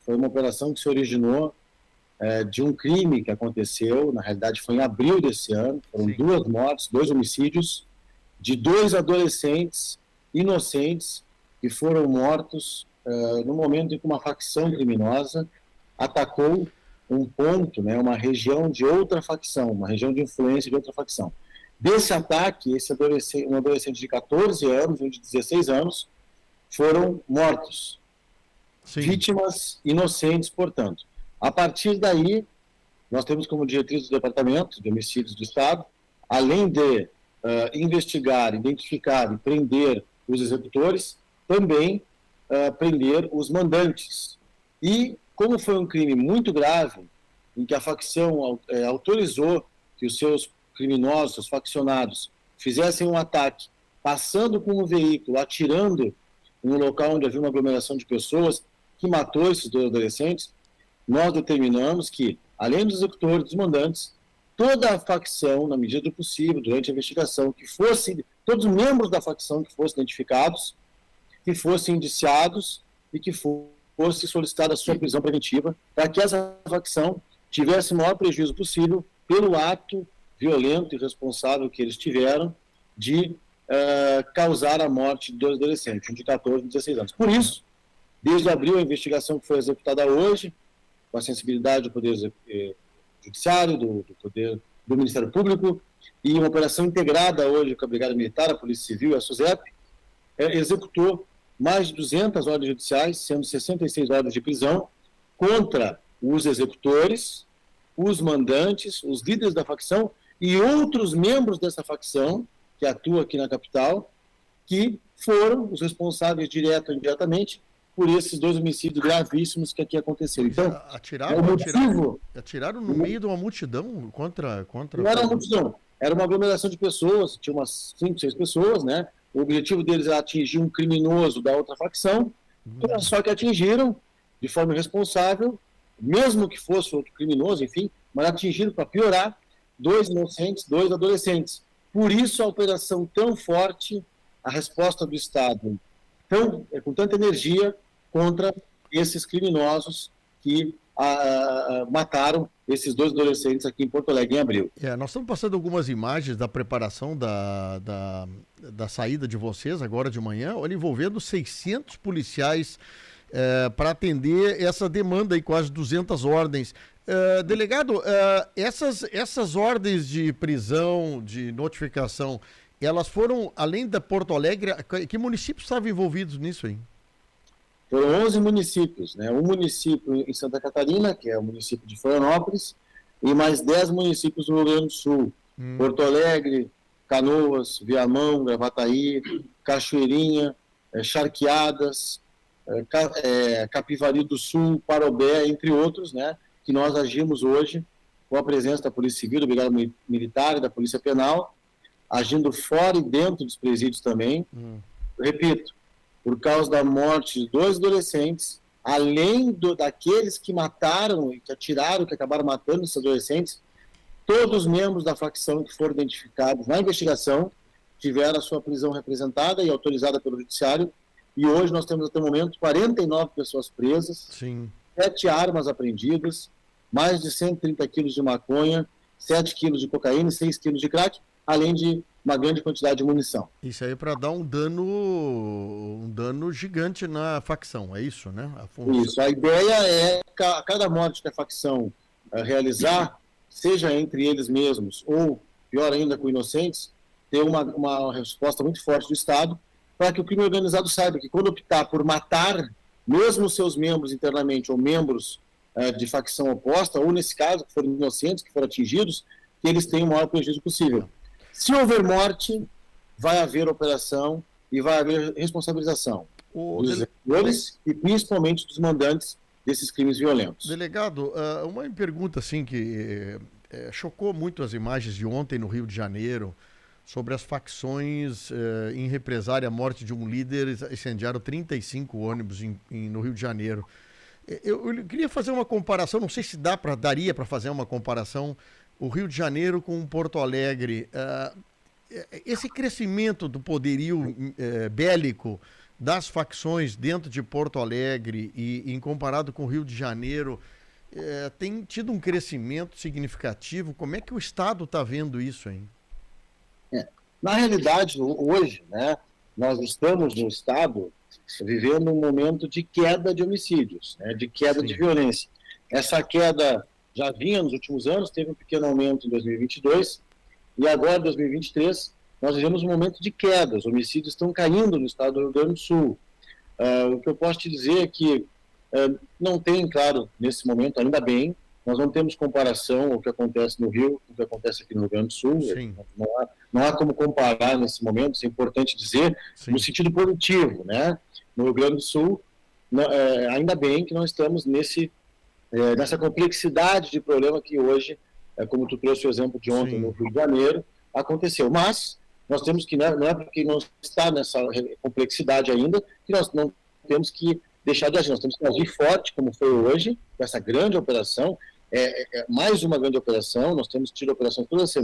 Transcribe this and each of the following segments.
foi uma operação que se originou de um crime que aconteceu, na realidade foi em abril desse ano, foram Sim. 2 mortes, 2 homicídios, de 2 adolescentes inocentes que foram mortos no momento em que uma facção criminosa atacou um ponto, né, uma região de outra facção, uma região de influência de outra facção. Desse ataque, um adolescente de 14 anos e um de 16 anos foram mortos. Sim. Vítimas inocentes, portanto. A partir daí, nós temos como diretriz do Departamento de Homicídios do Estado, além de investigar, identificar e prender os executores, também prender os mandantes. E, como foi um crime muito grave, em que a facção autorizou que os seus criminosos, seus faccionados, fizessem um ataque, passando com um veículo, atirando em um local onde havia uma aglomeração de pessoas, que matou esses 2 adolescentes, nós determinamos que, além dos executores, dos mandantes, toda a facção, na medida do possível, durante a investigação, que fosse, todos os membros da facção que fossem identificados, que fossem indiciados e que fosse solicitada a sua prisão preventiva, para que essa facção tivesse o maior prejuízo possível pelo ato violento e irresponsável que eles tiveram de causar a morte de 2 adolescentes, um de 14 e 16 anos. Por isso, desde abril, a investigação que foi executada hoje, com a sensibilidade do Poder Judiciário, do Ministério Público, e uma operação integrada hoje com a Brigada Militar, a Polícia Civil e a SUSEP, executou mais de 200 ordens judiciais, sendo 66 ordens de prisão, contra os executores, os mandantes, os líderes da facção e outros membros dessa facção, que atua aqui na capital, que foram os responsáveis, direto ou indiretamente, por esses 2 homicídios gravíssimos que aqui aconteceram. Então, atiraram no meio de uma multidão contra... Não era uma multidão, era uma aglomeração de pessoas, tinha umas 5, 6 pessoas, né? O objetivo deles era atingir um criminoso da outra facção, só que atingiram de forma irresponsável, mesmo que fosse outro criminoso, enfim, mas atingiram, para piorar, 2 inocentes, 2 adolescentes. Por isso a operação tão forte, a resposta do Estado com tanta energia contra esses criminosos que mataram esses 2 adolescentes aqui em Porto Alegre em abril. Nós estamos passando algumas imagens da preparação da saída de vocês agora de manhã, envolvendo 600 policiais para atender essa demanda aí, quase 200 ordens. Delegado, essas ordens de prisão, de notificação, elas foram, além da Porto Alegre, que municípios estavam envolvidos nisso aí? Foram 11 municípios, né? Um município em Santa Catarina, que é o município de Florianópolis, e mais 10 municípios no Rio Grande do Sul. Porto Alegre, Canoas, Viamão, Gravataí, Cachoeirinha, Charqueadas, Capivari do Sul, Parobé, entre outros, né? Que nós agimos hoje com a presença da Polícia Civil, da Brigada Militar e da Polícia Penal, agindo fora e dentro dos presídios também. Repito, por causa da morte de 2 adolescentes, além daqueles que mataram e que atiraram, que acabaram matando esses adolescentes, todos os membros da facção que foram identificados na investigação tiveram a sua prisão representada e autorizada pelo Judiciário, e hoje nós temos até o momento 49 pessoas presas, Sim. 7 armas apreendidas, mais de 130 quilos de maconha, 7 quilos de cocaína e 6 quilos de crack, além de uma grande quantidade de munição. Isso aí para dar um dano gigante na facção, é isso, né? Isso, a ideia é a cada morte que a facção realizar, seja entre eles mesmos ou, pior ainda, com inocentes, ter uma resposta muito forte do Estado para que o crime organizado saiba que quando optar por matar, mesmo seus membros internamente ou membros de facção oposta, ou nesse caso, que foram inocentes, que foram atingidos, que eles tenham o maior prejuízo possível. Se houver morte, vai haver operação e vai haver responsabilização dos executores e principalmente dos mandantes desses crimes violentos. Delegado, uma pergunta assim que chocou muito as imagens de ontem no Rio de Janeiro sobre as facções em represária à morte de um líder, incendiaram 35 ônibus no Rio de Janeiro. Eu queria fazer uma comparação, não sei se daria para fazer uma comparação, o Rio de Janeiro com Porto Alegre. Esse crescimento do poderio bélico das facções dentro de Porto Alegre e em comparado com o Rio de Janeiro, tem tido um crescimento significativo? Como é que o Estado está vendo isso, hein? Na realidade, hoje, né, nós estamos no Estado vivendo um momento de queda de homicídios, né, de queda de violência. Essa queda já vinha nos últimos anos, teve um pequeno aumento em 2022, e agora, em 2023, nós vivemos um momento de queda. Os homicídios estão caindo no estado do Rio Grande do Sul. O que eu posso te dizer é que não tem, claro, nesse momento, ainda bem, nós não temos comparação ao que acontece no Rio, com o que acontece aqui no Rio Grande do Sul. Não há como comparar nesse momento, isso é importante dizer, no sentido positivo, né? No Rio Grande do Sul, ainda bem que não estamos nessa complexidade de problema que hoje, como tu trouxe o exemplo de ontem no Rio de Janeiro, aconteceu. Mas nós temos que, não é porque não está nessa complexidade ainda, que nós não temos que deixar de agir. Nós temos que agir forte, como foi hoje, com essa grande operação, mais uma grande operação. Nós temos tido operação todas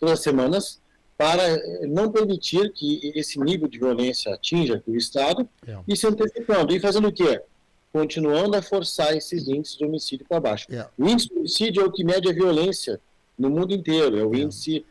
as semanas, para não permitir que esse nível de violência atinja o Estado e se antecipando. E fazendo o quê? Continuando a forçar esses índices de homicídio para baixo. O índice de homicídio é o que mede a violência no mundo inteiro, é o índice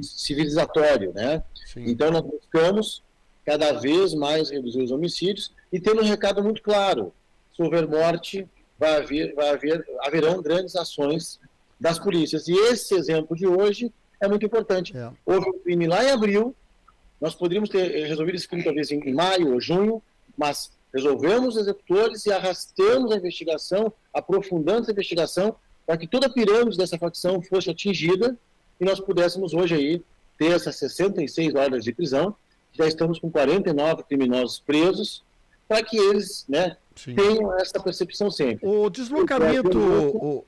civilizatório, né? Então nós buscamos cada vez mais reduzir os homicídios e tendo um recado muito claro: se houver morte, haverão grandes ações das polícias. E esse exemplo de hoje é muito importante. Houve um crime lá em abril, nós poderíamos ter resolvido esse crime talvez em maio ou junho, mas resolvemos os executores e arrastamos a investigação, aprofundando a investigação, para que toda a pirâmide dessa facção fosse atingida e nós pudéssemos hoje aí ter essas 66 horas de prisão. Já estamos com 49 criminosos presos, para que eles, né, tenham essa percepção sempre. O deslocamento...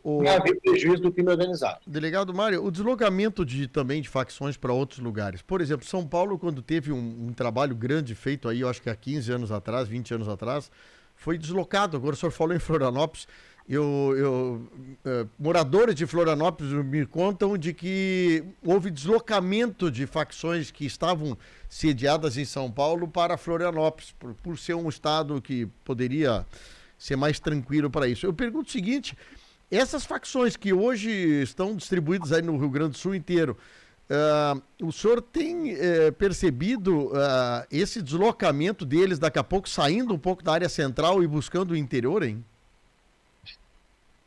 Não haver prejuízo do crime organizado. Delegado Mário, o deslocamento também de facções para outros lugares. Por exemplo, São Paulo, quando teve um trabalho grande feito aí, eu acho que há 15 anos atrás, 20 anos atrás, foi deslocado. Agora o senhor falou em Florianópolis. Moradores de Florianópolis me contam de que houve deslocamento de facções que estavam sediadas em São Paulo para Florianópolis, por ser um estado que poderia ser mais tranquilo para isso. Eu pergunto o seguinte: essas facções que hoje estão distribuídas aí no Rio Grande do Sul inteiro, o senhor tem percebido esse deslocamento deles daqui a pouco saindo um pouco da área central e buscando o interior, hein?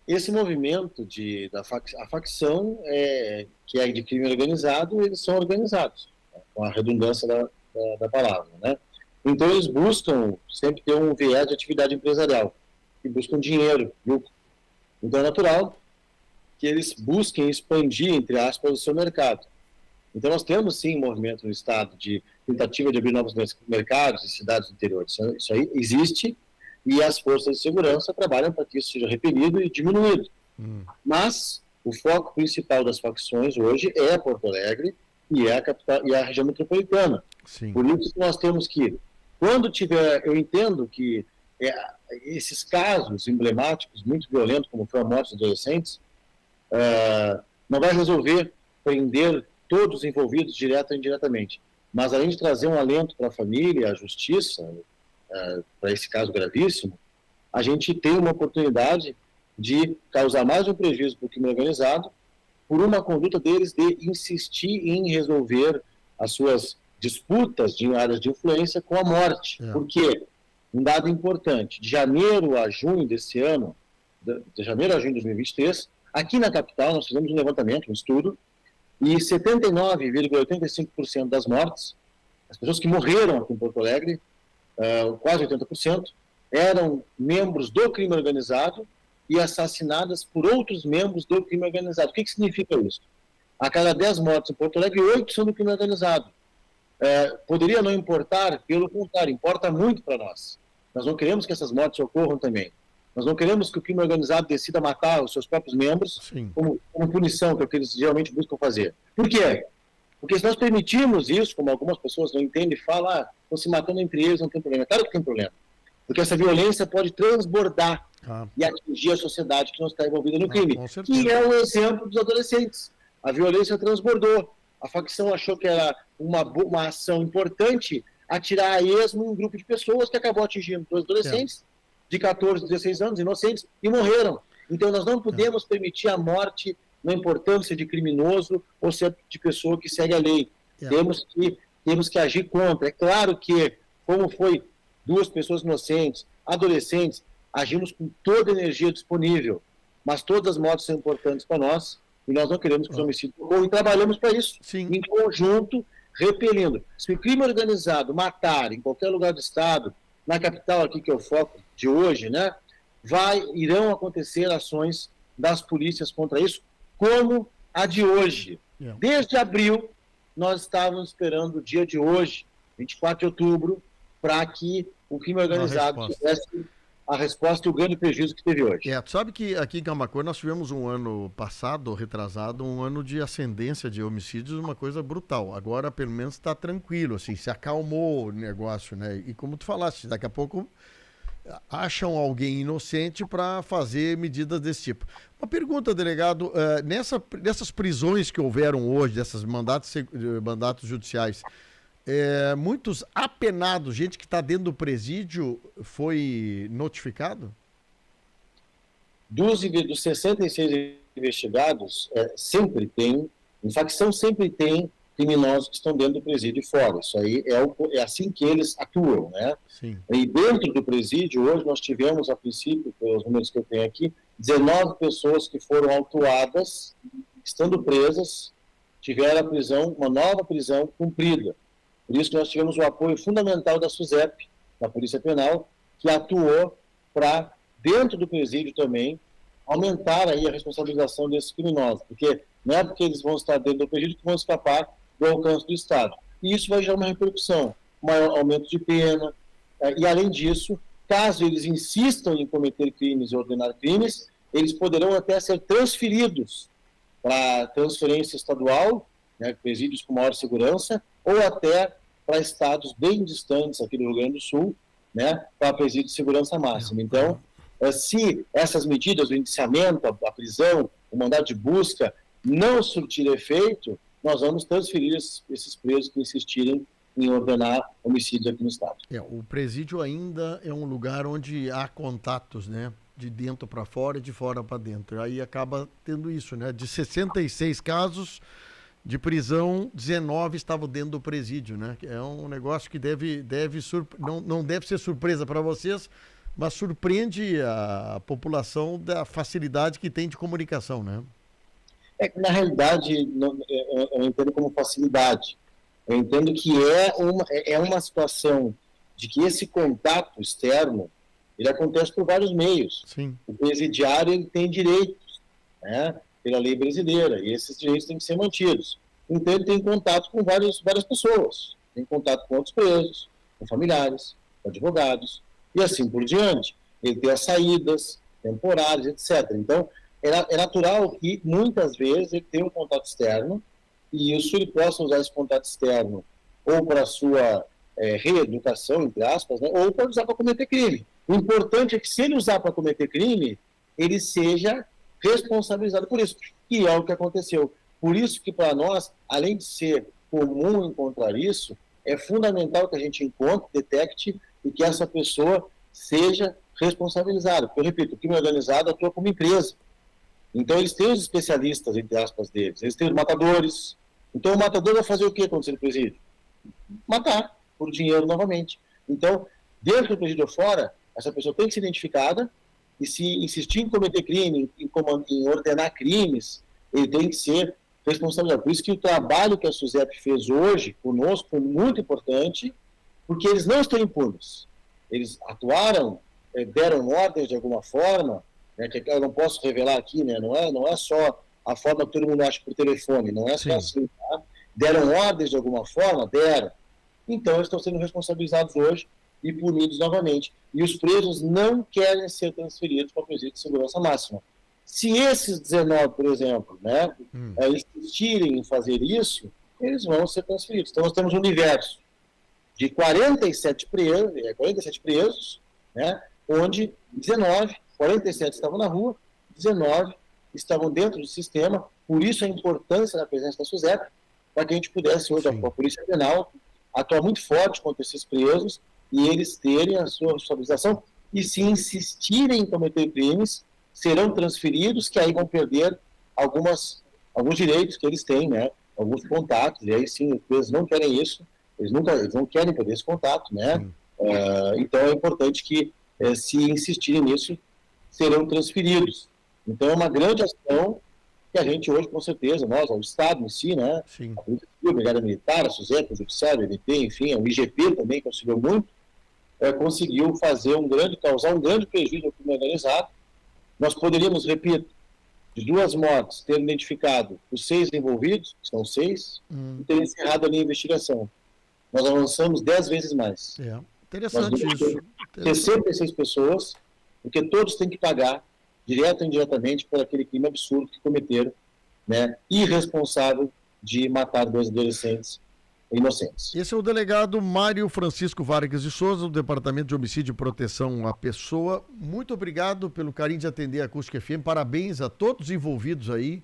Esse movimento a facção que é de crime organizado, eles são organizados, né, com a redundância da palavra, né? Então eles buscam sempre ter um viés de atividade empresarial, e buscam dinheiro, lucro. Então é natural que eles busquem expandir, entre aspas, o seu mercado. Então nós temos sim um movimento no Estado de tentativa de abrir novos mercados em cidades do interior. Isso aí existe, e as forças de segurança trabalham para que isso seja repelido e diminuído. Mas o foco principal das facções hoje é Porto Alegre e é a capital e a região metropolitana. Por isso nós temos que, quando tiver, eu entendo que esses casos emblemáticos, muito violentos, como foi a morte dos adolescentes, não vai resolver prender todos os envolvidos direto ou indiretamente. Mas além de trazer um alento para a família, à justiça, para esse caso gravíssimo, a gente tem uma oportunidade de causar mais um prejuízo para o crime organizado por uma conduta deles de insistir em resolver as suas disputas de áreas de influência com a morte. Por quê? Um dado importante: de janeiro a junho desse ano, de janeiro a junho de 2023, aqui na capital nós fizemos um levantamento, um estudo, e 79,85% das mortes, as pessoas que morreram aqui em Porto Alegre, quase 80%, eram membros do crime organizado e assassinadas por outros membros do crime organizado. O que significa isso? A cada 10 mortes em Porto Alegre, 8 são do crime organizado. Poderia não importar, pelo contrário, importa muito para nós. Nós não queremos que essas mortes ocorram também. Nós não queremos que o crime organizado decida matar os seus próprios membros como punição, que é o que eles geralmente buscam fazer. Por quê? Porque se nós permitirmos isso, como algumas pessoas não entendem e falam, estão se matando entre eles, não tem problema. Claro que tem problema. Porque essa violência pode transbordar e atingir a sociedade que não está envolvida no crime. Que é o exemplo dos adolescentes. A violência transbordou. A facção achou que era uma ação importante, atirar a esmo em um grupo de pessoas que acabou atingindo dois adolescentes de 14, 16 anos, inocentes, e morreram. Então, nós não podemos permitir a morte, não importância se é de criminoso ou se é de pessoa que segue a lei. Temos que agir contra. É claro que, como foi 2 pessoas inocentes, adolescentes, agimos com toda a energia disponível, mas todas as mortes são importantes para nós e nós não queremos que os homicídios ocorram e trabalhamos para isso, em conjunto, repelindo. Se o crime organizado matar em qualquer lugar do Estado, na capital aqui que é o foco de hoje, né, irão acontecer ações das polícias contra isso, como a de hoje. Desde abril, nós estávamos esperando o dia de hoje, 24 de outubro, para que o crime organizado tivesse a resposta e o grande prejuízo que teve hoje. Tu sabe que aqui em Camaquã nós tivemos um ano passado, retrasado, um ano de ascendência de homicídios, uma coisa brutal. Agora, pelo menos, está tranquilo, assim, se acalmou o negócio, né? E como tu falaste, daqui a pouco acham alguém inocente para fazer medidas desse tipo. Uma pergunta, delegado, nessas prisões que houveram hoje, desses mandatos judiciais, muitos apenados, gente que está dentro do presídio, foi notificado? Dos 66 investigados, sempre tem, em facção sempre tem criminosos que estão dentro do presídio e fora. Isso aí é assim que eles atuam, né? Sim. E dentro do presídio, hoje nós tivemos, a princípio, pelos números que eu tenho aqui, 19 pessoas que foram autuadas, estando presas, tiveram a prisão, uma nova prisão cumprida. Por isso que nós tivemos o apoio fundamental da SUSEP, da Polícia Penal, que atuou para, dentro do presídio também, aumentar aí a responsabilização desses criminosos, porque não é porque eles vão estar dentro do presídio que vão escapar do alcance do Estado. E isso vai gerar uma repercussão, maior aumento de pena, e além disso, caso eles insistam em cometer crimes e ordenar crimes, eles poderão até ser transferidos para transferência estadual, né, presídios com maior segurança, ou até para estados bem distantes aqui do Rio Grande do Sul, né, para presídio de segurança máxima. Então, se essas medidas, o indiciamento, a prisão, o mandado de busca, não surtir efeito, nós vamos transferir esses presos que insistirem em ordenar homicídios aqui no Estado. O presídio ainda é um lugar onde há contatos, né? De dentro para fora e de fora para dentro. Aí acaba tendo isso, né? De 66 casos de prisão, 19 estavam dentro do presídio, né? É um negócio que não deve ser surpresa para vocês, mas surpreende a população da facilidade que tem de comunicação, né? Na realidade, eu entendo como facilidade. Eu entendo que é uma situação de que esse contato externo, ele acontece por vários meios. Sim. O presidiário ele tem direitos, né, pela lei brasileira, e esses direitos têm que ser mantidos. Então, ele tem contato com várias pessoas. Tem contato com outros presos, com familiares, com advogados, e assim por diante. Ele tem as saídas temporárias, etc. Então, é natural que, muitas vezes, ele tenha um contato externo, e isso ele possa usar esse contato externo ou para a sua reeducação, entre aspas, né, ou para usar para cometer crime. O importante é que, se ele usar para cometer crime, ele seja responsabilizado por isso, que é o que aconteceu. Por isso que, para nós, além de ser comum encontrar isso, é fundamental que a gente encontre, detecte e que essa pessoa seja responsabilizada. Porque, eu repito, o crime organizado atua como empresa. Então, eles têm os especialistas, entre aspas, deles. Eles têm os matadores. Então, o matador vai fazer o quê quando ele presídio? Matar, por dinheiro novamente. Então, dentro do presídio ou fora, essa pessoa tem que ser identificada e, se insistir em cometer crime, em ordenar crimes, ele tem que ser responsabilizado. Por isso que o trabalho que a SUSEP fez hoje conosco foi muito importante, porque eles não estão impunes. Eles atuaram, deram ordens de alguma forma, né, que eu não posso revelar aqui, né, não é só a forma que todo mundo acha por telefone, não é só assim, tá? Deram ordens de alguma forma? Deram. Então, eles estão sendo responsabilizados hoje e punidos novamente. E os presos não querem ser transferidos para o presídio de segurança máxima. Se esses 19, por exemplo, né, insistirem em fazer isso, eles vão ser transferidos. Então, nós temos um universo de 47 presos, né, onde 47 estavam na rua, 19 estavam dentro do sistema. Por isso a importância da presença da SUSEP, para que a gente pudesse hoje, a Polícia Penal, atuar muito forte contra esses presos e eles terem a sua responsabilização e se insistirem em cometer crimes, serão transferidos, que aí vão perder alguns direitos que eles têm, né? Alguns contatos, e aí sim, os presos não querem isso, eles não querem perder esse contato, né? Então é importante que, se insistirem nisso, serão transferidos. Então é uma grande ação que a gente hoje, com certeza, nós, o Estado em si, né? Sim. A Polícia Civil, a Brigada Militar, a SUSEP, o Judiciário, o MP, enfim, o IGP também, que auxiliou muito, conseguiu causar um grande prejuízo ao crime organizado. Nós poderíamos, repito, de 2 mortes, ter identificado os 6 envolvidos, que são 6, e ter encerrado ali a investigação. Nós avançamos 10 vezes mais. Interessante isso. 66 pessoas, porque todos têm que pagar, direto ou indiretamente, por aquele crime absurdo que cometeram, né, irresponsável de matar 2 adolescentes inocentes. Esse é o delegado Mário Francisco Vargas de Souza, do Departamento de Homicídio e Proteção à Pessoa. Muito obrigado pelo carinho de atender a Acústica FM. Parabéns a todos envolvidos aí.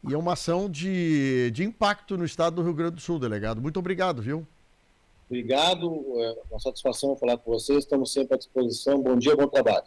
E é uma ação de impacto no estado do Rio Grande do Sul, delegado. Muito obrigado, viu? Obrigado, uma satisfação falar com vocês. Estamos sempre à disposição. Bom dia, bom trabalho.